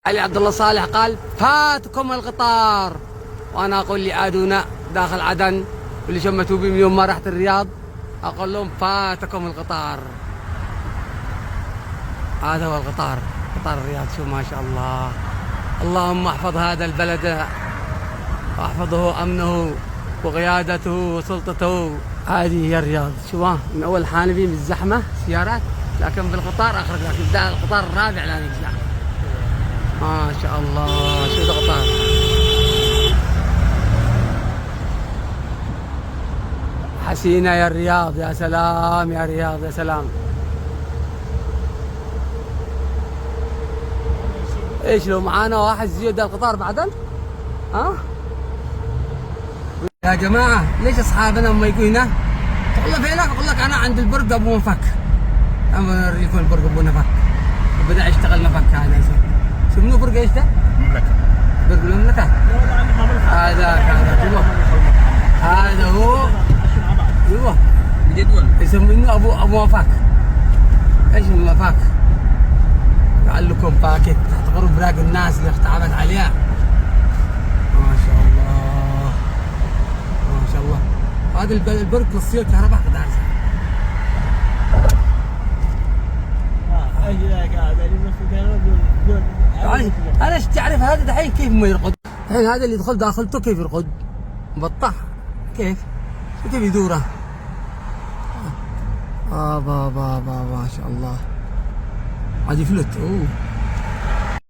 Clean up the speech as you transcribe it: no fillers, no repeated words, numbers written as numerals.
علي عبد الله صالح قال فاتكم القطار، وانا اقول لعادونا داخل عدن واللي شمتوا بي من يوم ما رحت الرياض اقول لهم فاتكم القطار. هذا هو القطار، قطار الرياض. شوف ما شاء الله، اللهم احفظ هذا البلد واحفظه امنه وقيادته وسلطته. هذه هي الرياض. شوفها من اول حانبي من الزحمه سيارات، لكن بالقطار اخرج لك يبدا القطار الرابع لا ينجح. ما شاء الله شو ذا قطار. حسينة يا الرياض، يا سلام يا رياض يا سلام. ايش لو معانا واحد زيادة القطار بعدين؟ ها؟ يا جماعة ليش اصحابنا لما يجوا هنا تقول له فينك؟ اقول لك انا عند البرج ابو مفك. اما اوريكم البرج ابو مفك. وبدأ يشتغل مفك هذا. شو منو برج ايش ده؟ المملكة. برج المملكة؟ هذا هو. ايوه بجدول يسمونه ابو مفك. ايش مفك؟ قال لكم باكت تحت غرب براق الناس اللي تعبت عليها. ما شاء الله ما شاء الله. هذا البرج للصير كهرباء 11 يعني انا ايش تعرف هذا دحين كيف ما يرقد؟ الحين هذا اللي يدخل داخلته كيف يرقد؟ مبطح كيف يدوره؟ بابا ما شاء الله. عاد يفلت. اوه